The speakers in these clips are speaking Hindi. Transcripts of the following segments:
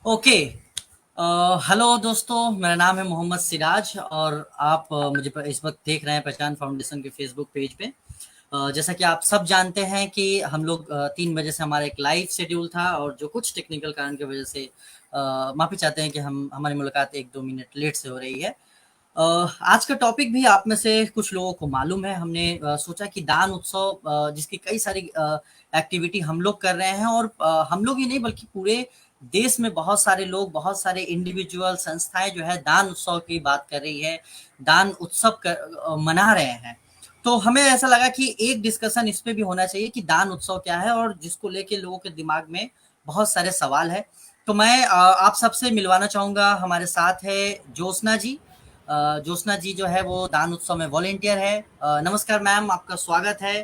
ओके। हेलो दोस्तों, मेरा नाम है मोहम्मद सिराज और आप मुझे इस वक्त देख रहे हैं पहचान फाउंडेशन के फेसबुक पेज पे। जैसा कि आप सब जानते हैं कि हम लोग 3 बजे से हमारा एक लाइव शेड्यूल था और जो कुछ टेक्निकल कारण की वजह से माफ़ी चाहते हैं कि हम हमारी मुलाकात 1-2 मिनट लेट से हो रही है। आज का टॉपिक भी आप में से कुछ लोगों को मालूम है। हमने सोचा कि दान उत्सव जिसकी कई सारी एक्टिविटी हम लोग कर रहे हैं और हम लोग ही नहीं बल्कि पूरे देश में बहुत सारे लोग, बहुत सारे इंडिविजुअल संस्थाएं जो है दान उत्सव की बात कर रही है, दान उत्सव मना रहे हैं। तो हमें ऐसा लगा कि एक डिस्कशन इस पे भी होना चाहिए कि दान उत्सव क्या है और जिसको लेके लोगों के दिमाग में बहुत सारे सवाल है। तो मैं आप सबसे मिलवाना चाहूंगा। हमारे साथ है ज्योत्सना जी। ज्योत्सना जी जो है वो दान उत्सव में वॉलेंटियर है। नमस्कार मैम, आपका स्वागत है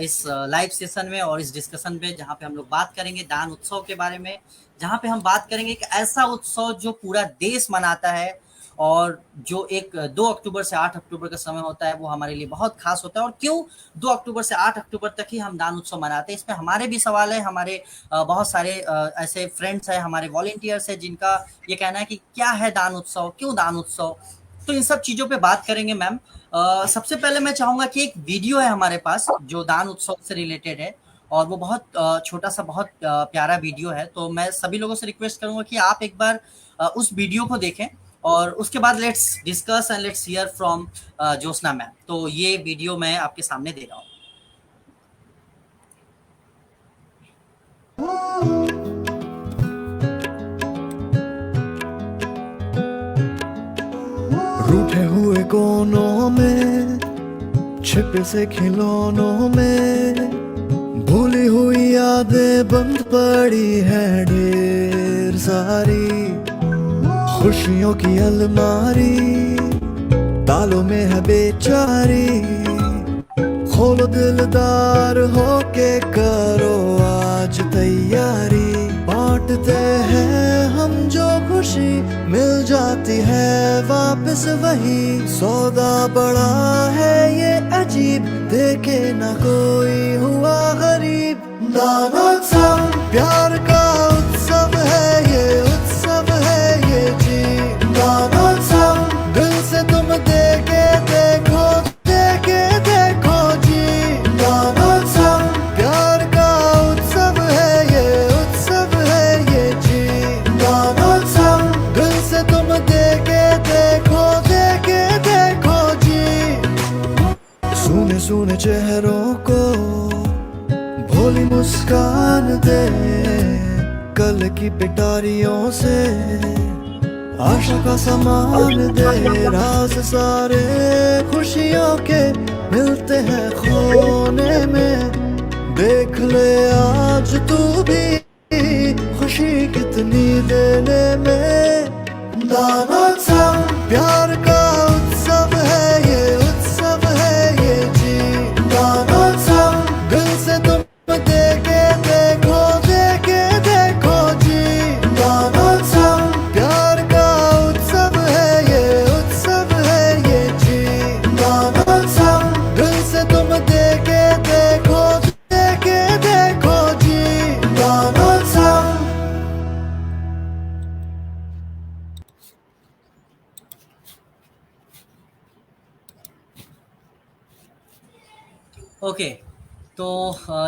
इस लाइव सेशन में और इस डिस्कशन पे जहाँ पे हम लोग बात करेंगे दान उत्सव के बारे में, जहाँ पे हम बात करेंगे एक ऐसा उत्सव जो पूरा देश मनाता है और जो एक 2 अक्टूबर से 8 अक्टूबर का समय होता है वो हमारे लिए बहुत खास होता है। और क्यों 2 अक्टूबर से 8 अक्टूबर तक ही हम दान उत्सव मनाते हैं, इसमें हमारे भी सवाल है। हमारे बहुत सारे ऐसे फ्रेंड्स हैं, हमारे वॉलेंटियर्स हैं जिनका ये कहना है कि क्या है दान उत्सव, क्यों दान उत्सव। तो इन सब चीज़ों पे बात करेंगे मैम। सबसे पहले मैं चाहूँगा कि एक वीडियो है हमारे पास जो दान उत्सव से रिलेटेड है और वो बहुत छोटा सा बहुत प्यारा वीडियो है। तो मैं सभी लोगों से रिक्वेस्ट करूँगा कि आप एक बार उस वीडियो को देखें और उसके बाद let's discuss and let's hear from Jyotsna ma'am. तो ये वीडियो मैं आपके सामने दे रहा हूँ। रूठे हुए कोनों में, छिपे से खिलौनों में, भूली हुई यादें बंद पड़ी है ढेर सारी। खुशियों की अलमारी तालों में है बेचारी। खोलो दिलदार होके करो आज तैयारी। बांटते हैं हम जो खुशी, मिल जाती है वापस वही। सौदा बड़ा है ये अजीब, देखे ना कोई हुआ गरीब। दानोत्सव प्यार का उत्सव है ये, उत्सव है ये जी। दानोत्सव दिल से तुम देके देखो, देके देखो जी। दानोत्सव प्यार का उत्सव है ये, उत्सव है ये जी। दानोत्सव दिल से तुम देके देखो, देके देखो जी। सुने सुने चेहरों को भोली मुस्कान दे, कल की पिटारियों से आशा का सामान दे। राज सारे खुशियों के मिलते हैं खोने में। देख ले आज तू भी खुशी कितनी देने में। दानोत्सव प्यार का उत्सव है ये, उत्सव है ये जी। दानोत्सव दिल से तुम देके देखो, देके देखो जी। दानोत्सव प्यार का उत्सव है ये, उत्सव है ये जी। दानोत्सव दिल से तुम देके देखो, देके देखो जी। दानोत्सव। ओके। तो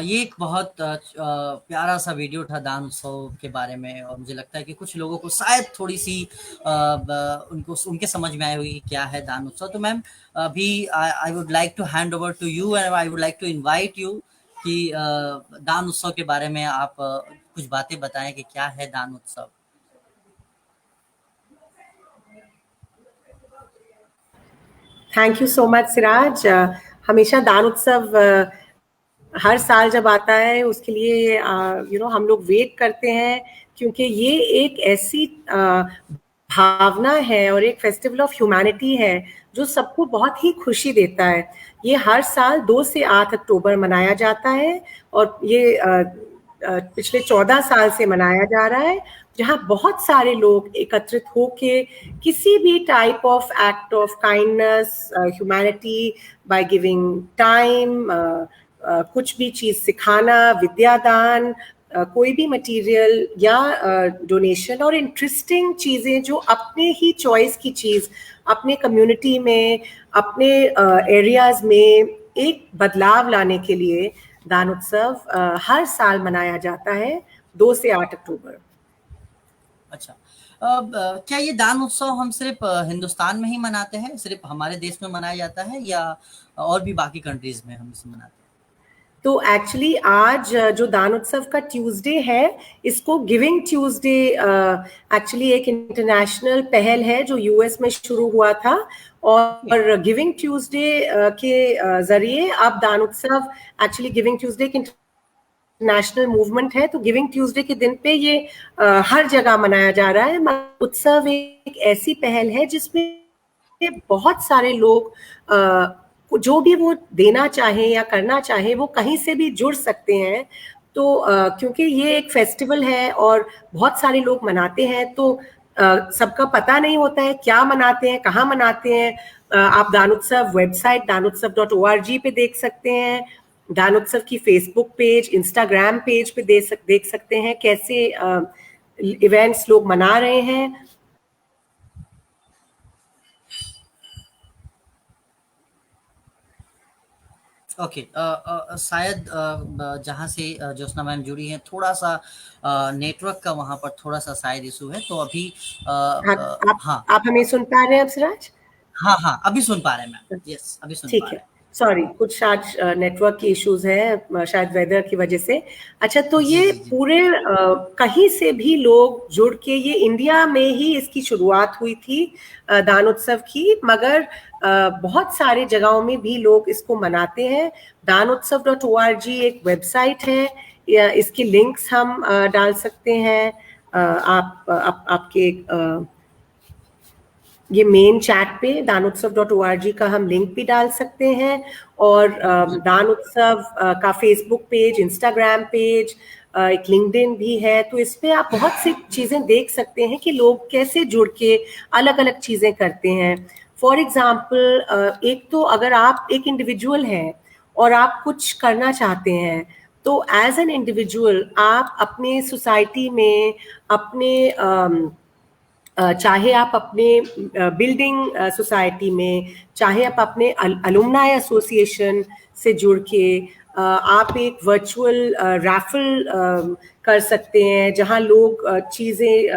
ये एक बहुत प्यारा सा वीडियो था दान उत्सव के बारे में और मुझे लगता है कि कुछ लोगों को शायद थोड़ी सी उनको उनके समझ में आई होगी कि क्या है दान उत्सव। तो मैम अभी I would like to hand over to you and I would like to invite you कि दान उत्सव के बारे में आप कुछ बातें बताएं कि क्या है दान उत्सव। Thank you so much Siraj. हमेशा दान उत्सव हर साल जब आता है उसके लिए हम लोग वेट करते हैं, क्योंकि ये एक ऐसी भावना है और एक फेस्टिवल ऑफ ह्यूमैनिटी है जो सबको बहुत ही खुशी देता है। ये हर साल 2 से 8 अक्टूबर मनाया जाता है और ये पिछले 14 साल से मनाया जा रहा है, जहाँ बहुत सारे लोग एकत्रित होके किसी भी type of act of kindness, humanity, by giving time, कुछ भी चीज़ सिखाना, विद्यादान, कोई भी मटेरियल या डोनेशन और इंटरेस्टिंग चीज़ें जो अपने ही चॉइस की चीज़ अपने कम्युनिटी में, अपने एरियाज में एक बदलाव लाने के लिए दान उत्सव हर साल मनाया जाता है 2 से 8 अक्टूबर। अच्छा, क्या ये दान उत्सव हम सिर्फ हिंदुस्तान में ही मनाते हैं, सिर्फ हमारे देश में मनाया जाता है, या और भी बाकी कंट्रीज में हम इसे मनाते हैं? तो एक्चुअली आज जो दान उत्सव का ट्यूसडे है, इसको गिविंग ट्यूसडे एक्चुअली एक इंटरनेशनल पहल है जो यूएस में शुरू हुआ था, और गिविंग ट्यूसडे के जरिए अब दान उत्सव एक्चुअली गिविंग ट्यूसडे के नेशनल मूवमेंट है, तो गिविंग ट्यूसडे के दिन पे ये हर जगह मनाया जा रहा है। उत्सव एक ऐसी पहल है जिसमें बहुत सारे लोग जो भी वो देना चाहे या करना चाहे वो कहीं से भी जुड़ सकते हैं। तो क्योंकि ये एक फेस्टिवल है और बहुत सारे लोग मनाते हैं, तो सबका पता नहीं होता है क्या मनाते हैं, कहाँ मनाते हैं। आप दान उत्सव वेबसाइट danutsav.org पे देख सकते हैं, दान उत्सव की फेसबुक पेज, इंस्टाग्राम पेज पे देख सकते हैं कैसे इवेंट्स लोग मना रहे हैं। ओके, शायद जहाँ से ज्योत्सना मैम जुड़ी हैं, थोड़ा सा नेटवर्क का वहाँ पर थोड़ा सा शायद इशू है, तो अभी आप हमें सुन पा रहे हैं अब सिराज? हाँ, अभी सुन पा रहे हैं मैम। यस, अभी सुन पा रहे हैं। ठीक है, सॉरी, कुछ आज नेटवर्क की इश्यूज हैं, शायद वेदर की वजह से। अच्छा, तो ये पूरे कहीं से भी लोग जुड़ के, ये इंडिया में ही इसकी शुरुआत हुई थी दान उत्सव की, मगर बहुत सारे जगहों में भी लोग इसको मनाते हैं। danutsav.org एक वेबसाइट है, इसके लिंक्स हम डाल सकते हैं। आपके ये मेन चैट पे danutsav.org का हम लिंक भी डाल सकते हैं, और दान उत्सव का फेसबुक पेज, इंस्टाग्राम पेज, एक लिंक्डइन भी है। तो इस पे आप बहुत सी चीज़ें देख सकते हैं कि लोग कैसे जुड़ के अलग अलग चीज़ें करते हैं। फॉर एग्जाम्पल, एक तो अगर आप एक इंडिविजुअल हैं और आप कुछ करना चाहते हैं, तो एज एन इंडिविजुअल आप अपने सोसाइटी में, अपने चाहे आप अपने बिल्डिंग सोसाइटी में, चाहे आप अपने अलुमनाई एसोसिएशन से जुड़ के आप एक वर्चुअल रैफल कर सकते हैं, जहां लोग चीज़ें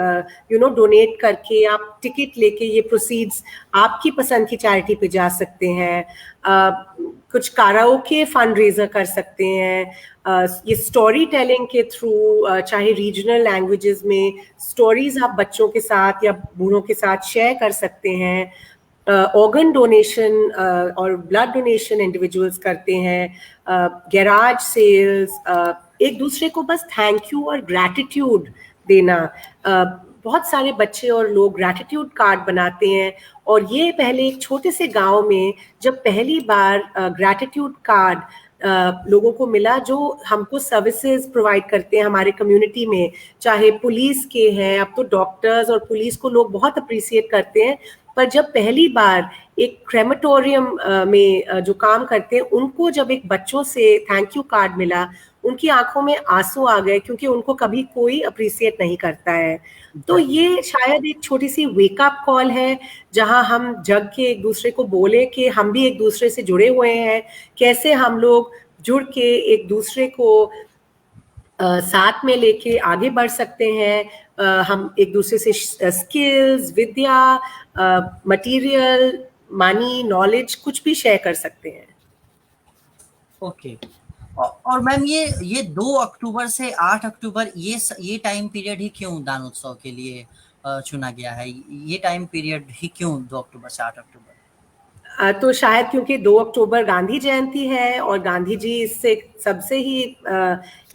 डोनेट करके, आप टिकट लेके ये प्रोसीड्स आपकी पसंद की चैरिटी पे जा सकते हैं। कुछ काराओके फंड रेजर कर सकते हैं। ये स्टोरी टेलिंग के थ्रू, चाहे रीजनल लैंग्वेजेस में स्टोरीज आप बच्चों के साथ या बूढ़ों के साथ शेयर कर सकते हैं। ऑर्गन डोनेशन और ब्लड डोनेशन इंडिविजुअल्स करते हैं। गैराज सेल्स, एक दूसरे को बस थैंक यू और ग्रैटिट्यूड देना। बहुत सारे बच्चे और लोग ग्रैटिट्यूड कार्ड बनाते हैं, और ये पहले एक छोटे से गांव में जब पहली बार ग्रैटिट्यूड कार्ड लोगों को मिला, जो हमको सर्विसेज प्रोवाइड करते हैं हमारे कम्युनिटी में, चाहे पुलिस के हैं, अब तो डॉक्टर्स और पुलिस को लोग बहुत अप्रिसिएट करते हैं, पर जब पहली बार एक क्रेमेटोरियम में जो काम करते हैं, उनको जब एक बच्चों से थैंक यू कार्ड मिला, उनकी आंखों में आंसू आ गए, क्योंकि उनको कभी कोई अप्रिसिएट नहीं करता है। तो ये शायद एक छोटी सी वेकअप कॉल है, जहां हम जग के एक दूसरे को बोले कि हम भी एक दूसरे से जुड़े हुए हैं, कैसे हम लोग जुड़ के एक दूसरे को साथ में लेके आगे बढ़ सकते हैं। हम एक दूसरे से स्किल्स, विद्या, मटेरियल, मनी, नॉलेज कुछ भी शेयर कर सकते हैं। ओके, और मैम ये 2 अक्टूबर से 8 अक्टूबर ये टाइम पीरियड ही क्यों दान उत्सव के लिए चुना गया है? ये टाइम पीरियड ही क्यों 2 अक्टूबर से 8 अक्टूबर? तो शायद क्योंकि 2 अक्टूबर गांधी जयंती है, और गांधी जी इससे सबसे ही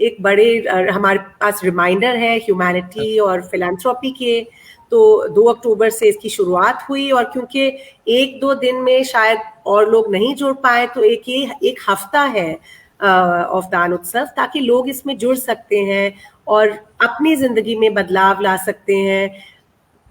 एक बड़े हमारे पास रिमाइंडर है ह्यूमैनिटी और फिलैंथ्रोपी के। तो 2 अक्टूबर से इसकी शुरुआत हुई, और क्योंकि 1-2 दिन में शायद और लोग नहीं जुड़ पाए, तो एक हफ्ता है ऑफ दान उत्सव, ताकि लोग इसमें जुड़ सकते हैं और अपनी जिंदगी में बदलाव ला सकते हैं।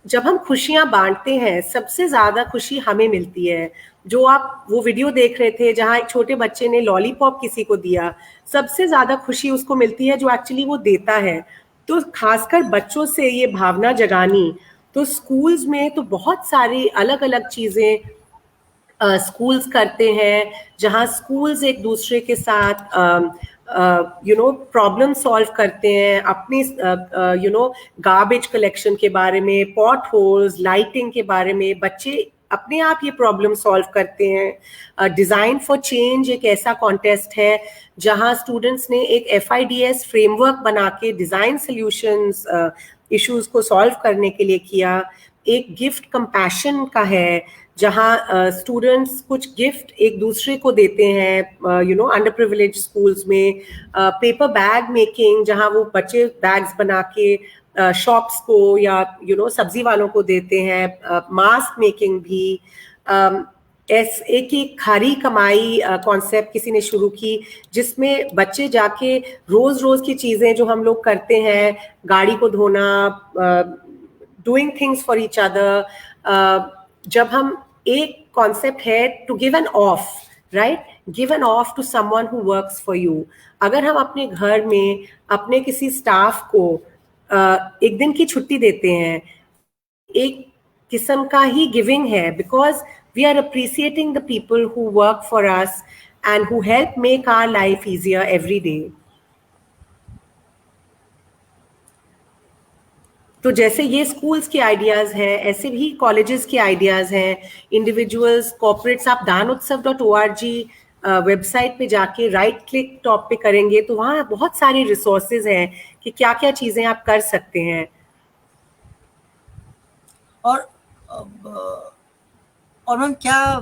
जब हम खुशियां बांटते हैं, सबसे ज्यादा खुशी हमें मिलती है, जो आप वो वीडियो देख रहे थे जहां एक छोटे बच्चे ने लॉलीपॉप किसी को दिया, सबसे ज्यादा खुशी उसको मिलती है जो एक्चुअली वो देता है। तो खासकर बच्चों से ये भावना जगानी, तो स्कूल्स में तो बहुत सारी अलग अलग चीजें स्कूल्स करते हैं, जहां स्कूल्स एक दूसरे के साथ प्रॉब्लम सॉल्व करते हैं, अपनी गार्बेज कलेक्शन के बारे में, पॉट होल्स, लाइटिंग के बारे में बच्चे अपने आप ये प्रॉब्लम सॉल्व करते हैं। डिजाइन फॉर चेंज एक ऐसा कॉन्टेस्ट है जहां स्टूडेंट्स ने एक FIDS फ्रेमवर्क बना के डिजाइन सॉल्यूशंस इश्यूज को सॉल्व करने के लिए किया। एक गिफ्ट कंपैशन का है जहां स्टूडेंट्स कुछ गिफ्ट एक दूसरे को देते हैं, अंडर प्रिविलेज स्कूल्स में। पेपर बैग मेकिंग, जहां वो बच्चे बैग्स बना के शॉप्स को या सब्जी वालों को देते हैं। मास्क मेकिंग भी। एक खारी कमाई कॉन्सेप्ट किसी ने शुरू की, जिसमें बच्चे जाके रोज रोज की चीजें जो हम लोग करते हैं, गाड़ी को धोना, doing things for each other, जब हम एक कॉन्सेप्ट है to give an off, right, give an off to someone who works for you. अगर हम अपने घर में अपने किसी स्टाफ को एक दिन की छुट्टी देते हैं, एक किस्म का ही गिविंग है, because we are appreciating the people who work for us and who help make our life easier every day. तो जैसे ये स्कूल्स के आइडियाज हैं, ऐसे भी कॉलेजेस के आइडियाज हैं, इंडिविजुअल्स, कॉर्पोरेट्स। आप danutsav.org वेबसाइट पे जाके राइट क्लिक टॉप पे करेंगे तो वहाँ बहुत सारे रिसोर्सेज हैं कि क्या क्या चीजें आप कर सकते हैं। और मैम क्या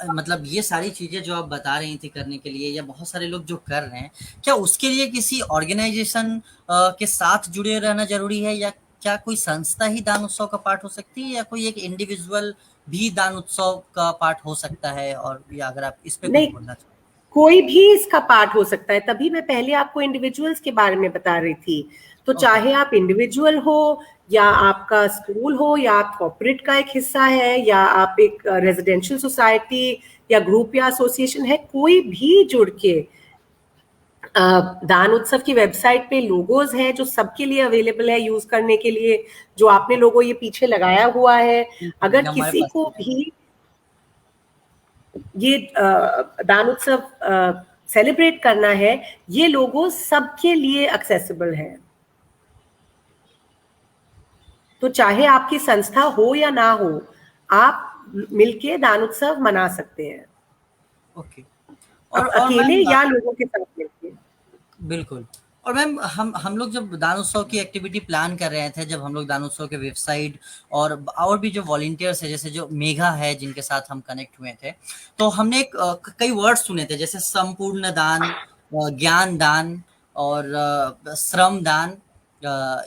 मतलब ये सारी चीजें जो आप बता रही थी करने के लिए, या बहुत सारे लोग जो कर रहे हैं, क्या उसके लिए किसी ऑर्गेनाइजेशन के साथ जुड़े रहना जरूरी है, या क्या कोई संस्था ही दान उत्सव का पार्ट हो सकती है, या कोई एक इंडिविजुअल भी दान उत्सव का पार्ट हो सकता है? और या अगर आप इस पे कुछ बोलना चाहें। कोई भी इसका पार्ट हो सकता है, तभी मैं पहले आपको इंडिविजुअल्स के बारे में बता रही थी। तो चाहे आप इंडिविजुअल हो, या आपका स्कूल हो, या आप कॉर्पोरेट का एक हिस्सा है, या आप एक रेजिडेंशियल सोसाइटी या ग्रुप या एसोसिएशन है, कोई भी जुड़ के दान उत्सव की वेबसाइट पे लोगोज हैं जो सबके लिए अवेलेबल है यूज करने के लिए, जो आपने लोगों ये पीछे लगाया हुआ है। अगर किसी को भी ये दान उत्सव सेलिब्रेट करना है, ये लोगों सबके लिए एक्सेसिबल है। तो चाहे आपकी संस्था हो या ना हो, आप मिलके दान उत्सव मना सकते हैं। ओके। और अकेले या लोगों के साथ मिलके। बिल्कुल। और मैम हम लोग जब दान उत्सव की एक्टिविटी प्लान कर रहे थे, जब हम लोग दान उत्सव के वेबसाइट और भी जो वॉलंटियर्स है, जैसे जो मेघा है जिनके साथ हम कनेक्ट हुए थे, तो हमने कई वर्ड्स सुने थे, जैसे संपूर्ण दान, ज्ञान दान और श्रम दान।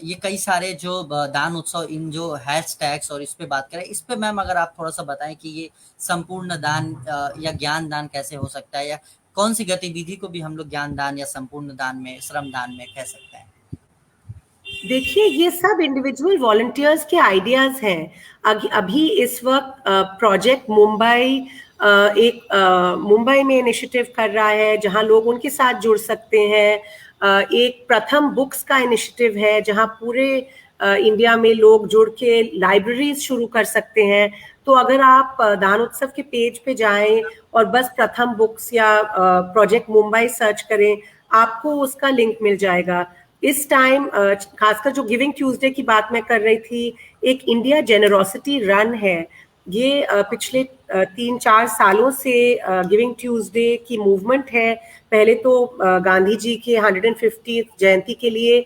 ये कई सारे जो दान उत्सव, इन जो हैशटैग्स और इस पे बात करें, इस पे मैम अगर आप थोड़ा सा बताएं कि ये संपूर्ण दान या ज्ञान दान कैसे हो सकता है, या कौन सी गतिविधि को भी हम लोग ज्ञान दान या संपूर्ण दान में, श्रम दान में कह सकते हैं? देखिए, ये सब इंडिविजुअल वॉलंटियर्स के आइडियाज हैं। अभी इस वक्त प्रोजेक्ट मुंबई मुंबई में इनिशिएटिव कर रहा है जहां लोग उनके साथ जुड़ सकते हैं। एक प्रथम बुक्स का इनिशिएटिव है जहां पूरे इंडिया में लोग जुड़ के लाइब्रेरीज शुरू कर सकते हैं। तो अगर आप दान उत्सव के पेज पे जाएं और बस प्रथम बुक्स या प्रोजेक्ट मुंबई सर्च करें, आपको उसका लिंक मिल जाएगा। इस टाइम खासकर जो गिविंग ट्यूसडे की बात मैं कर रही थी, एक इंडिया जेनरोसिटी रन है। ये पिछले 3-4 सालों से गिविंग ट्यूसडे की मूवमेंट है। पहले तो गांधी जी के 150th जयंती के लिए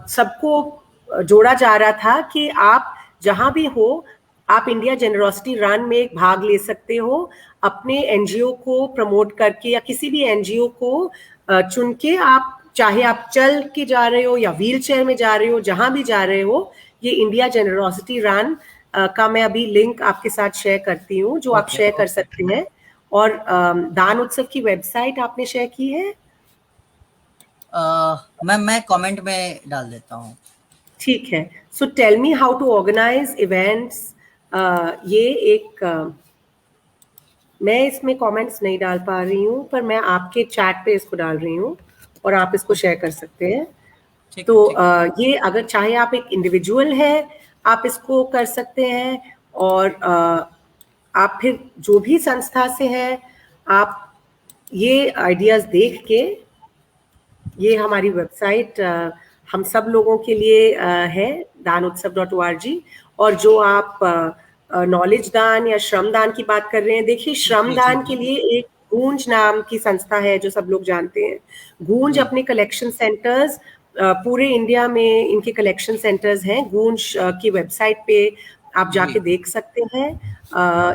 सबको जोड़ा जा रहा था कि आप जहां भी हो, आप इंडिया जेनरोसिटी रन में भाग ले सकते हो। अपने एनजीओ को प्रमोट करके या किसी भी एनजीओ को चुन के, आप चाहे आप चल के जा रहे हो या व्हील चेयर में जा रहे हो, जहां भी जा रहे हो, ये इंडिया जेनरोसिटी रन का मैं अभी लिंक आपके साथ शेयर करती हूँ, जो आप शेयर कर सकते हैं। और दान उत्सव की वेबसाइट आपने शेयर की है? मैं कमेंट में डाल देता हूँ। ठीक है। So tell me how to organise events. ये एक मैं इसमें कमेंट्स नहीं डाल पा रही हूँ, पर मैं आपके चैट पे इसको डाल रही हूँ और आप इसको शेयर कर सकते हैं। ठीक है, तो ठीक है। ये अगर चाहे आप एक इंडिविजुअल है, आप इसको कर सकते हैं, और आप फिर जो भी संस्था से हैं, आप ये आइडियाज देख के, ये हमारी वेबसाइट हम सब लोगों के लिए है, danutsav.org। और जो आप नॉलेज दान या श्रमदान की बात कर रहे हैं, देखिए जी, जी, श्रमदान के जी। लिए एक गूंज नाम की संस्था है जो सब लोग जानते हैं। गूंज जी। अपने कलेक्शन सेंटर्स, पूरे इंडिया में इनके कलेक्शन सेंटर्स हैं। गूंज की वेबसाइट पे आप जी। जाके देख सकते हैं।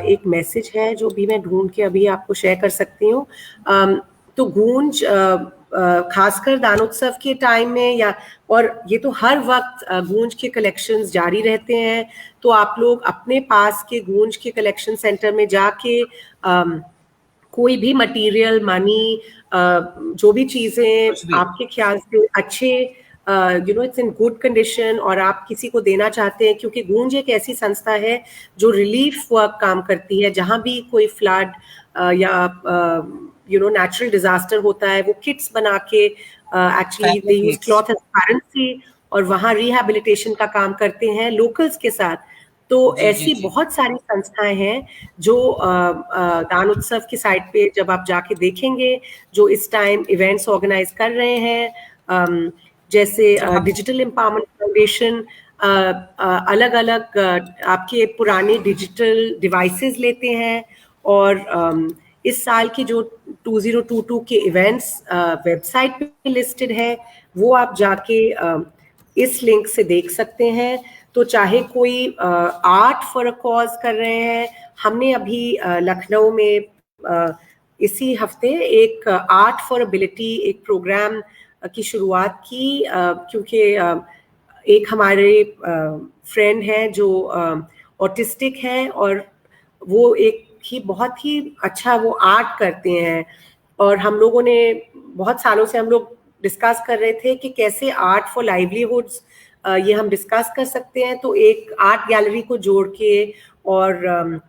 एक मैसेज है जो भी मैं ढूंढ के अभी आपको शेयर कर सकती हूँ। तो गूंज खासकर दानोत्सव के टाइम में, या और ये तो हर वक्त गूंज के कलेक्शंस जारी रहते हैं। तो आप लोग अपने पास के गूंज के कलेक्शन सेंटर में जाके कोई भी मटेरियल, मनी, जो भी चीजें कुछ भी। आपके ख्याल से अच्छे, इट्स इन गुड कंडीशन, और आप किसी को देना चाहते हैं, क्योंकि गूंज एक ऐसी संस्था है जो रिलीफ वर्क काम करती है। जहां भी कोई फ्लड या नेचुरल डिजास्टर होता है, वो किट्स बना के, actually they family use kits. Cloth as currency, और वहाँ रिहैबिलिटेशन का काम करते हैं लोकल्स के साथ। तो जी, जी, ऐसी जी। बहुत सारी संस्थाएं हैं जो दान उत्सव की साइट पे जब आप जाके देखेंगे, जो इस टाइम इवेंट्स ऑर्गेनाइज कर रहे हैं, जैसे तो हम डिजिटल एम्पावरमेंट फाउंडेशन अलग अलग आपके पुराने डिजिटल डिवाइसेस लेते हैं, और इस साल के जो 2022 के इवेंट्स वेबसाइट पे लिस्टेड है, वो आप जाके इस लिंक से देख सकते हैं। तो चाहे कोई आर्ट फॉर अ कॉज कर रहे हैं, हमने अभी लखनऊ में इसी हफ्ते एक आर्ट फॉर एबिलिटी एक प्रोग्राम की शुरुआत की, क्योंकि एक हमारे फ्रेंड हैं जो ऑटिस्टिक हैं, और वो एक ही बहुत ही अच्छा वो आर्ट करते हैं। और हम लोगों ने बहुत सालों से हम लोग डिस्कस कर रहे थे कि कैसे आर्ट फॉर लाइवलीहुड्स ये हम डिस्कस कर सकते हैं। तो एक आर्ट गैलरी को जोड़ के, और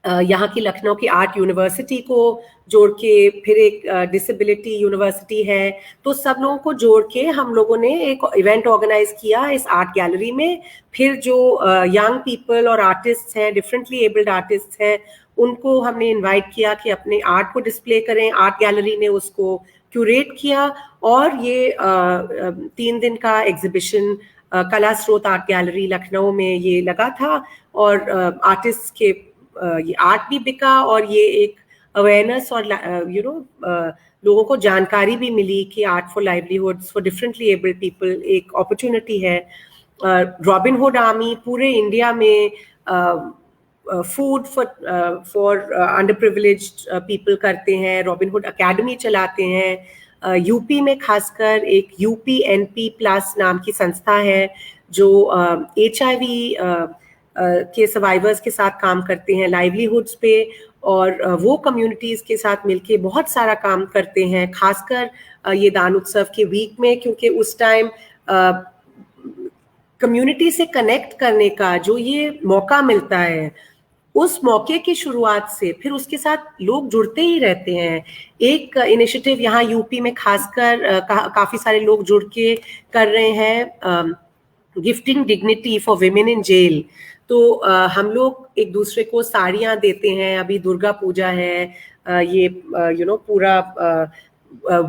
यहाँ की लखनऊ की आर्ट यूनिवर्सिटी को जोड़ के, फिर एक डिसेबिलिटी यूनिवर्सिटी है, तो सब लोगों को जोड़ के हम लोगों ने एक इवेंट ऑर्गेनाइज किया इस आर्ट गैलरी में। फिर जो यंग पीपल और आर्टिस्ट हैं, डिफरेंटली एबल्ड आर्टिस्ट हैं, उनको हमने इनवाइट किया कि अपने आर्ट को डिस्प्ले करें। आर्ट गैलरी ने उसको क्यूरेट किया, और ये 3 दिन का एग्जीबिशन कला स्रोत आर्ट गैलरी लखनऊ में ये लगा था। और आर्टिस्ट के ये आर्ट भी बिका, और ये एक अवेयरनेस और लोगों को जानकारी भी मिली कि art for livelihoods for differently abled people एक अपॉर्चुनिटी है। रॉबिन हुड आर्मी पूरे इंडिया में food for under privileged people करते हैं, रॉबिन हुड अकेडमी चलाते हैं। यूपी में खासकर एक UPNP प्लस नाम की संस्था है जो HIV के सर्वाइवर्स के साथ काम करते हैं लाइवलीहुड्स पे, और वो कम्युनिटीज़ के साथ मिलके बहुत सारा काम करते हैं, खासकर ये दान उत्सव के वीक में, क्योंकि उस टाइम कम्युनिटी से कनेक्ट करने का जो ये मौका मिलता है, उस मौके की शुरुआत से फिर उसके साथ लोग जुड़ते ही रहते हैं। एक इनिशिएटिव यहाँ यूपी में खासकर काफ़ी सारे लोग जुड़ के कर रहे हैं, gifting dignity for women in jail. तो हम लोग एक दूसरे को साड़ियाँ देते हैं। अभी दुर्गा पूजा है, ये पूरा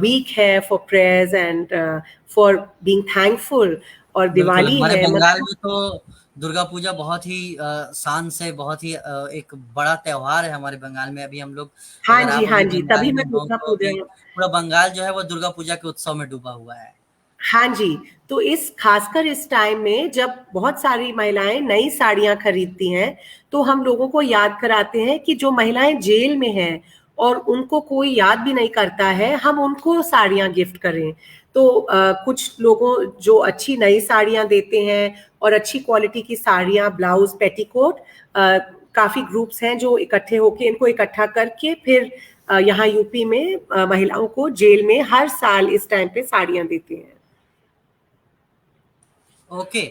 वीक है for prayers and for being thankful, और बिल्कुल, दिवाली हमारे है बंगाल मतलब। में तो दुर्गा पूजा बहुत ही शान से, बहुत ही एक बड़ा त्योहार है हमारे बंगाल में। अभी हम लोग, हाँ अगर जी, आप हाँ अभी जी, बंगाल तभी में मैं हो दुर्गा तो पूजा। अभी पूरा बंगाल जो है वो दुर्गा पूजा के उत्सव में डूबा हुआ है। हाँ जी, तो इस खासकर इस टाइम में जब बहुत सारी महिलाएं नई साड़ियां खरीदती हैं, तो हम लोगों को याद कराते हैं कि जो महिलाएं जेल में हैं और उनको कोई याद भी नहीं करता है, हम उनको साड़ियां गिफ्ट करें। तो कुछ लोगों जो अच्छी नई साड़ियां देते हैं, और अच्छी क्वालिटी की साड़ियां, ब्लाउज, पेटीकोट, काफी ग्रुप्स हैं जो इकट्ठे होके इनको इकट्ठा करके फिर यहाँ यूपी में महिलाओं को जेल में हर साल इस टाइम पे साड़ियां देते हैं। Okay,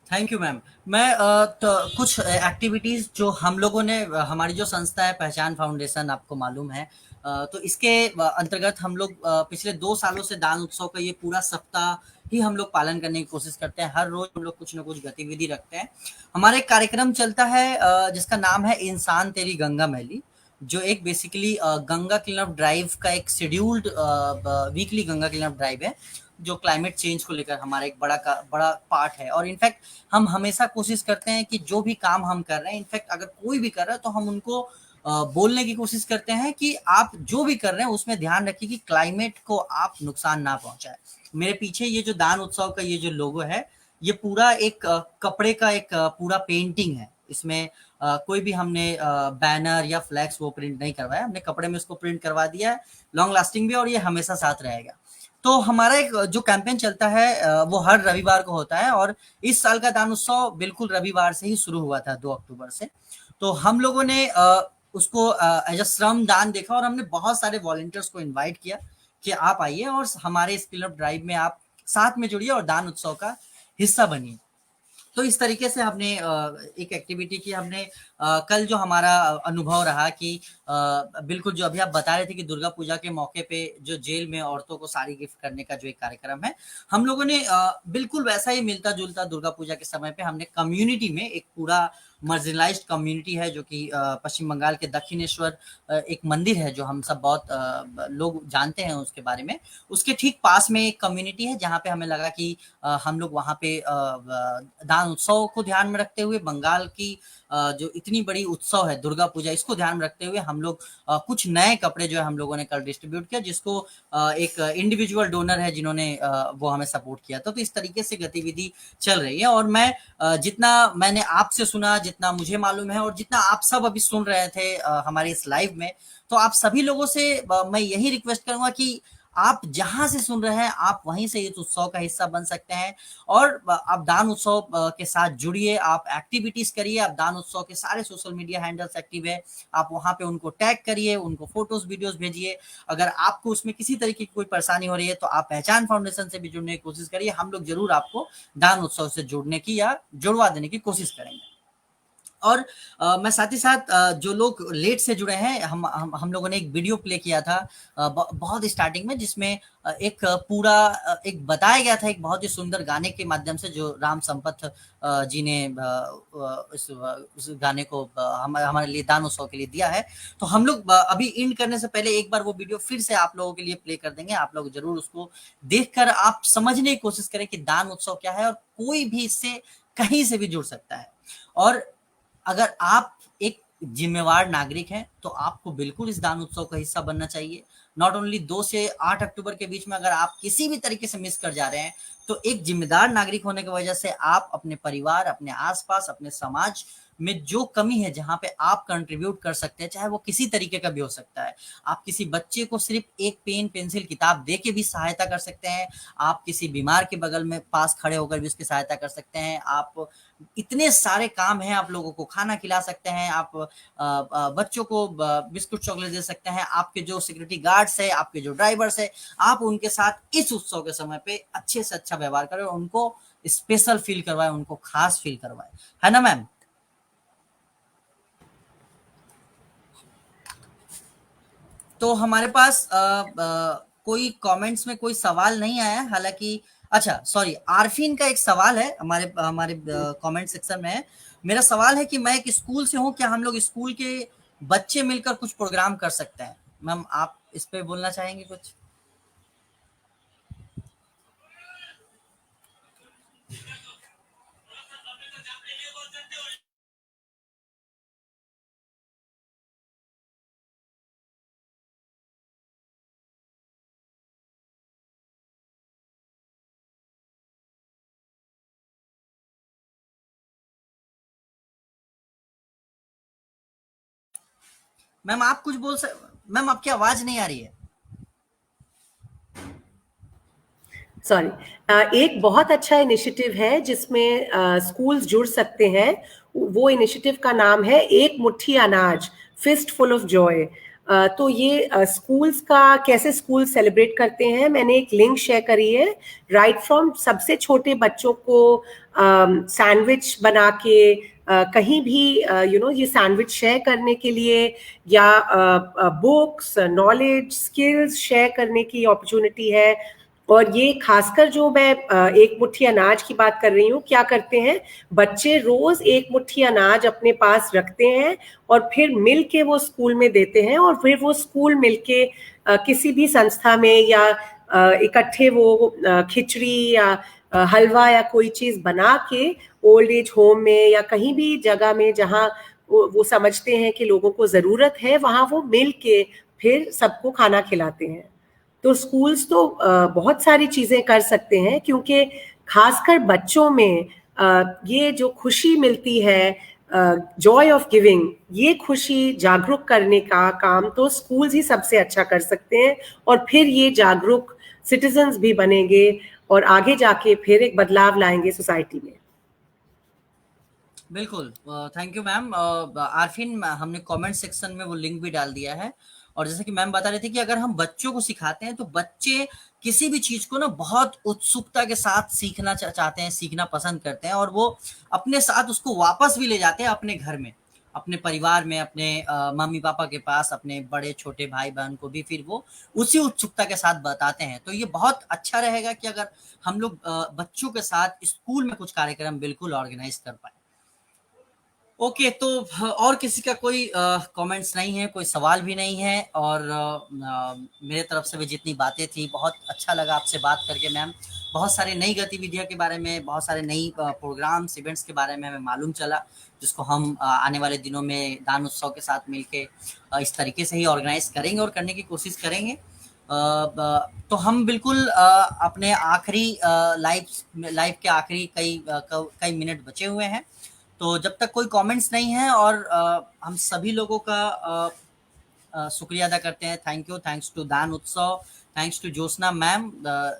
thank you ma'am. मैं तो कुछ एक्टिविटीज जो हम लोगों ने, हमारी जो संस्था है पहचान फाउंडेशन, आपको मालूम है, तो इसके अंतर्गत हम लोग पिछले 2 सालों से दान उत्सव का ये पूरा सप्ताह ही हम लोग पालन करने की कोशिश करते हैं। हर रोज हम लोग कुछ ना कुछ गतिविधि रखते हैं। हमारा एक कार्यक्रम चलता है जिसका नाम है इंसान तेरी गंगा मैली, जो एक basically Ganga clean up drive का एक scheduled weekly Ganga clean up drive है, जो क्लाइमेट चेंज को लेकर हमारा एक बड़ा पार्ट है। और इनफैक्ट हम हमेशा कोशिश करते हैं कि जो भी काम हम कर रहे हैं, इनफैक्ट अगर कोई भी कर रहा है तो हम उनको बोलने की कोशिश करते हैं कि आप जो भी कर रहे हैं उसमें ध्यान रखिए कि क्लाइमेट को आप नुकसान ना पहुंचाए। मेरे पीछे ये जो दान उत्सव का ये जो लोगो है, ये पूरा एक कपड़े का एक पूरा पेंटिंग है। इसमें कोई भी हमने बैनर या फ्लैक्स वो प्रिंट नहीं करवाया, हमने कपड़े में इसको प्रिंट करवा दिया है। लॉन्ग लास्टिंग भी, और ये हमेशा साथ रहेगा। तो हमारा एक जो कैंपेन चलता है वो हर रविवार को होता है, और इस साल का दान उत्सव बिल्कुल रविवार से ही शुरू हुआ था, 2 अक्टूबर से। तो हम लोगों ने उसको एज अ श्रम दान देखा, और हमने बहुत सारे वॉलंटियर्स को इनवाइट किया कि आप आइए और हमारे इस क्लीन अप ड्राइव में आप साथ में जुड़िए और दान उत्सव का हिस्सा बनिए। तो इस तरीके से हमने एक एक्टिविटी की। हमने कल जो हमारा अनुभव रहा कि बिल्कुल जो अभी आप बता रहे थे कि दुर्गा पूजा के मौके पे जो जेल में औरतों को साड़ी गिफ्ट करने का जो एक कार्यक्रम है, हम लोगों ने बिल्कुल वैसा ही मिलता जुलता दुर्गा पूजा के समय पे हमने कम्युनिटी में एक पूरा मार्जिनलाइज्ड कम्युनिटी है, जो कि पश्चिम बंगाल के दक्षिणेश्वर एक मंदिर है जो हम सब बहुत लोग जानते हैं उसके बारे में। उसके ठीक पास में एक कम्युनिटी है जहाँ पे हमें लगा कि हम लोग वहाँ पे दान उत्सव को ध्यान में रखते हुए, बंगाल की जो इतनी बड़ी उत्सव है दुर्गा पूजा, इसको ध्यान में रखते हुए हम लोग कुछ नए कपड़े जो है हम लोगों ने कल डिस्ट्रीब्यूट किया, जिसको एक इंडिविजुअल डोनर है जिन्होंने वो हमें सपोर्ट किया था। तो इस तरीके से गतिविधि चल रही है। और मैं जितना मैंने आपसे सुना, जितना मुझे मालूम है, और जितना आप सब अभी सुन रहे थे हमारे इस लाइव में, तो आप सभी लोगों से मैं यही रिक्वेस्ट करूंगा कि आप जहां से सुन रहे हैं आप वहीं से इस उत्सव का हिस्सा बन सकते हैं, और आप दान उत्सव के साथ जुड़िए, आप एक्टिविटीज करिए। आप दान उत्सव के सारे सोशल मीडिया हैंडल्स एक्टिव है, आप वहां पे उनको टैग करिए, उनको फोटोज वीडियोस भेजिए। अगर आपको उसमें किसी तरीके की कोई परेशानी हो रही है तो आप पहचान फाउंडेशन से भी जुड़ने की कोशिश करिए। हम लोग जरूर आपको दान उत्सव से जुड़ने की या जुड़वा देने की कोशिश करेंगे। और मैं साथ ही साथ जो लोग लेट से जुड़े हैं, हम लोगों ने एक वीडियो प्ले किया था बहुत स्टार्टिंग में, जिसमें एक पूरा एक बताया गया था एक बहुत ही सुंदर गाने के माध्यम से, जो राम संपत जी ने उस गाने को हमारे लिए दान उत्सव के लिए दिया है। तो हम लोग अभी इंड करने से पहले एक बार वो वीडियो फिर से आप लोगों के लिए प्ले कर देंगे। आप लोग जरूर उसको देखकर आप समझने की कोशिश करें कि दान उत्सव क्या है, और कोई भी इससे कहीं से भी जुड़ सकता है। और अगर आप एक जिम्मेवार नागरिक हैं तो आपको बिल्कुल इस दान उत्सव का हिस्सा बनना चाहिए। नॉट ओनली 2 से 8 अक्टूबर के बीच में अगर आप किसी भी तरीके से मिस कर जा रहे हैं, तो एक जिम्मेदार नागरिक होने की वजह से आप अपने परिवार, अपने आसपास, अपने समाज में जो कमी है जहां पे आप कंट्रीब्यूट कर सकते हैं, चाहे वो किसी तरीके का भी हो सकता है। आप किसी बच्चे को सिर्फ एक पेन पेंसिल किताब दे के भी सहायता कर सकते हैं, आप किसी बीमार के बगल में पास खड़े होकर भी उसकी सहायता कर सकते हैं। आप इतने सारे काम हैं, आप लोगों को खाना खिला सकते हैं, आप बच्चों को बिस्कुट चॉकलेट दे सकते हैं, आपके जो सिक्योरिटी गार्ड्स है, आपके जो ड्राइवर्स है, आप उनके साथ इस उत्सव के समय पे अच्छे से अच्छा व्यवहार करें, उनको स्पेशल फील करवाएं, उनको खास फील करवाएं, है ना मैम? तो हमारे पास कोई कमेंट्स में कोई सवाल नहीं आया, हालांकि अच्छा सॉरी, आरफीन का एक सवाल है हमारे हमारे कमेंट सेक्शन में है। मेरा सवाल है कि मैं एक स्कूल से हूँ, क्या हम लोग स्कूल के बच्चे मिलकर कुछ प्रोग्राम कर सकते हैं? मैम आप इस पे बोलना चाहेंगे कुछ? मैम आप कुछ बोल मैम आपकी आवाज नहीं आ रही है। सॉरी, एक बहुत अच्छा इनिशिएटिव है जिसमें स्कूल्स जुड़ सकते हैं। वो इनिशिएटिव का नाम है एक मुट्ठी अनाज, फिस्ट फुल ऑफ जॉय। तो ये स्कूल्स का कैसे स्कूल सेलिब्रेट करते हैं, मैंने एक लिंक शेयर करी है। राइट फ्रॉम सबसे छोटे बच्चों को सैंडविच बना के कहीं भी ये सैंडविच शेयर करने के लिए, या बुक्स, नॉलेज, स्किल्स शेयर करने की अपॉर्चुनिटी है। और ये खासकर जो मैं एक मुट्ठी अनाज की बात कर रही हूँ, क्या करते हैं बच्चे रोज एक मुट्ठी अनाज अपने पास रखते हैं और फिर मिल के वो स्कूल में देते हैं, और फिर वो स्कूल मिल के किसी भी संस्था में या इकट्ठे वो खिचड़ी या हलवा या कोई चीज बना के ओल्ड एज होम में या कहीं भी जगह में जहाँ वो समझते हैं कि लोगों को जरूरत है, वहां वो मिल के फिर सबको खाना खिलाते हैं। तो स्कूल्स तो बहुत सारी चीजें कर सकते हैं, क्योंकि खासकर बच्चों में ये जो खुशी मिलती है, जॉय ऑफ गिविंग, ये खुशी जागरूक करने का काम तो स्कूल्स ही सबसे अच्छा कर सकते हैं। और फिर ये जागरूक सिटीजन्स भी बनेंगे और आगे जाके फिर एक बदलाव लाएंगे सोसाइटी में। बिल्कुल, थैंक यू मैम। आरफिन, हमने कमेंट सेक्शन में वो लिंक भी डाल दिया है। और जैसे कि मैम बता रहे थे कि अगर हम बच्चों को सिखाते हैं तो बच्चे किसी भी चीज को ना बहुत उत्सुकता के साथ सीखना चाहते हैं, सीखना पसंद करते हैं, और वो अपने साथ उसको वापस भी ले जाते हैं अपने घर में, अपने परिवार में, अपने मम्मी पापा के पास, अपने बड़े छोटे भाई बहन को भी फिर वो उसी उत्सुकता के साथ बताते हैं। तो ये बहुत अच्छा रहेगा कि अगर हम लोग बच्चों के साथ स्कूल में कुछ कार्यक्रम बिल्कुल ऑर्गेनाइज कर पाए। ओके, तो और किसी का कोई कमेंट्स नहीं है, कोई सवाल भी नहीं है, और मेरे तरफ से भी जितनी बातें थी, बहुत अच्छा लगा आपसे बात करके मैम। बहुत सारे नई गतिविधियों के बारे में, बहुत सारे नई प्रोग्राम्स, इवेंट्स के बारे में हमें मालूम चला, जिसको हम आने वाले दिनों में दान उत्सव के साथ मिलके इस तरीके से ही ऑर्गेनाइज करेंगे और करने की कोशिश करेंगे। तो हम बिल्कुल अपने आखिरी लाइव के आखिरी कई मिनट बचे हुए हैं। तो जब तक कोई कमेंट्स नहीं है, और हम सभी लोगों का शुक्रिया अदा करते हैं। थैंक्स टू दान उत्सव, थैंक्स टू ज्योत्सना मैम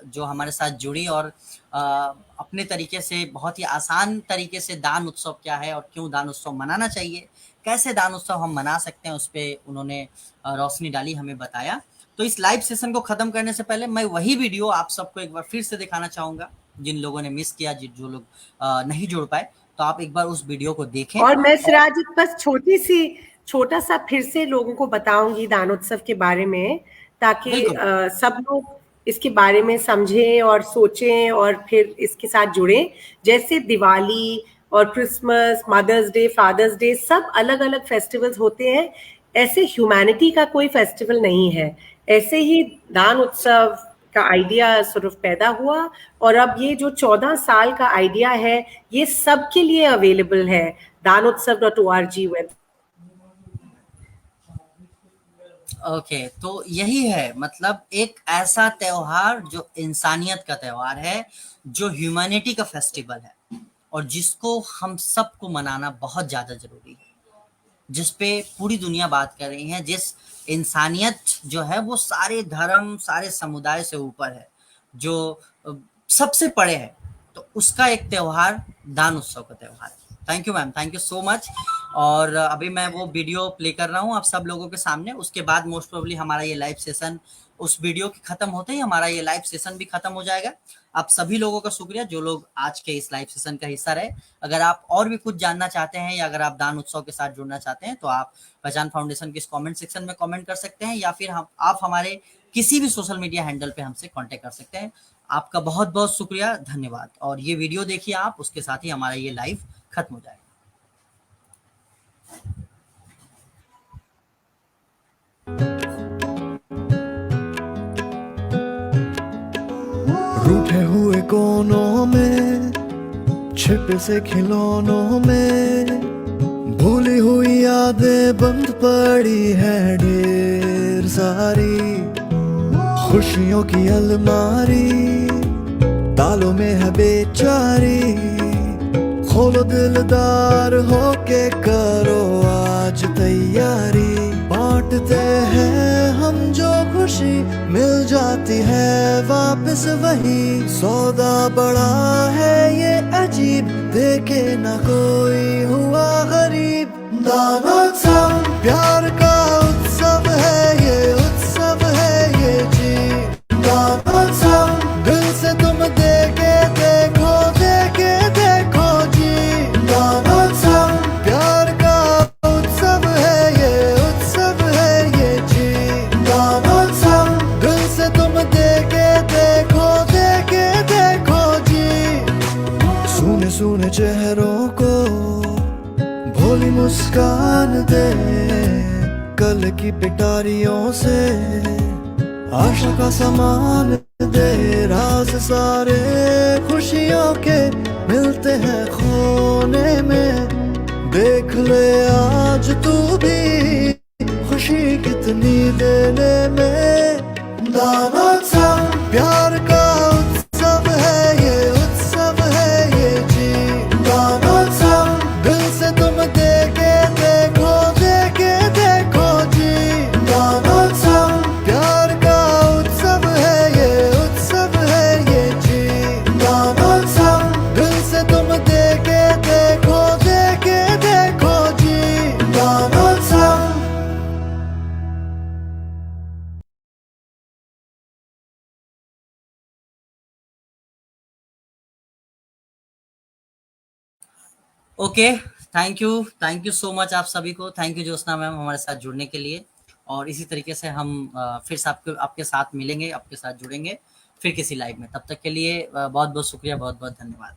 जो हमारे साथ जुड़ी और अपने तरीके से, बहुत ही आसान तरीके से दान उत्सव क्या है और क्यों दान उत्सव मनाना चाहिए, कैसे दान उत्सव हम मना सकते हैं, उस पर उन्होंने रोशनी डाली, हमें बताया। तो इस लाइव सेशन को खत्म करने से पहले मैं वही वीडियो आप सबको एक बार फिर से दिखाना चाहूंगा, जिन लोगों ने मिस किया, जो लोग नहीं जुड़ पाए, तो आप एक बार उस वीडियो को देखें। और मैं सिराज बस छोटा सा फिर से लोगों को बताऊंगी दानोत्सव के बारे में, ताकि सब लोग इसके बारे में समझें और सोचें और फिर इसके साथ जुड़ें। जैसे दिवाली और Christmas, mothers day, fathers day, सब अलग अलग फेस्टिवल्स होते हैं, ऐसे ह्यूमैनिटी का कोई फेस्टिवल नहीं है। ऐसे ही दान उत्सव का आइडिया सॉर्ट ऑफ पैदा हुआ, और अब ये जो 14 साल का आइडिया है, ये सबके लिए अवेलेबल है danotsav.org वेब। ओके, तो यही है, मतलब एक ऐसा त्योहार जो इंसानियत का त्योहार है, जो ह्यूमैनिटी का फेस्टिवल है, और जिसको हम सबको मनाना बहुत ज्यादा जरूरी है, जिस पे पूरी दुनिया बात कर रही है, जिस इंसानियत जो है वो सारे धर्म, सारे समुदाय से ऊपर है, जो सबसे परे है, तो उसका एक त्योहार दान उत्सव का त्योहार है। Thank you ma'am, thank you so much. और अभी मैं वो वीडियो प्ले कर रहा हूँ आप सब लोगों के सामने, उसके बाद मोस्ट प्रोबेबली हमारा ये लाइव सेशन, उस वीडियो के खत्म होते ही हमारा ये लाइव सेशन भी खत्म हो जाएगा। आप सभी लोगों का शुक्रिया जो लोग आज के इस लाइव सेशन का हिस्सा रहे। अगर आप और भी कुछ जानना चाहते हैं, या अगर आप दान उत्सव के साथ जुड़ना चाहते हैं, तो आप पहचान फाउंडेशन के इस कमेंट सेक्शन में कमेंट कर सकते हैं, या फिर आप हमारे किसी भी सोशल मीडिया हैंडल पे हमसे कांटेक्ट कर सकते हैं। आपका बहुत बहुत शुक्रिया, धन्यवाद। और ये वीडियो देखिए आप, उसके साथ ही हमारा ये लाइव खत्म हो जाएगा। रूठे हुए कोनों में, छिपे से खिलौनों में, भूली हुई यादें बंद पड़ी है ढेर सारी। खुशियों की अलमारी तालों में है बेचारी, खोलो दिलदार होके करो आज तैयारी। बांटते हैं हम जो खुशी, मिल जाती है वापस वही। सौदा बड़ा है ये अजीब, देखे ना कोई हुआ गरीब। दानोत्सव प्यार का उत्सव है, मासूम चेहरों को भोली मुस्कान दे, कल की पिटारियों से आशा का सामान दे। राज सारे खुशियों के मिलते हैं खोने में, देख ले आज तू भी खुशी कितनी देने में। दानोत्सव प्यार का उत्सव है ये, उत्सव है ये जी। दानोत्सव दिल से तुम देके देखो, देके देखो जी। दानोत्सव प्यार का उत्सव है ये, उत्सव है ये जी। दानोत्सव दिल से तुम देके देखो, देके देखो जी। Daanotsav. Okay, thank you so much आप सभी को। थैंक यू ज्योत्सना मैम हमारे साथ जुड़ने के लिए, और इसी तरीके से हम फिर से आपके साथ मिलेंगे, आपके साथ जुड़ेंगे फिर किसी लाइव में। तब तक के लिए बहुत बहुत शुक्रिया, बहुत बहुत धन्यवाद।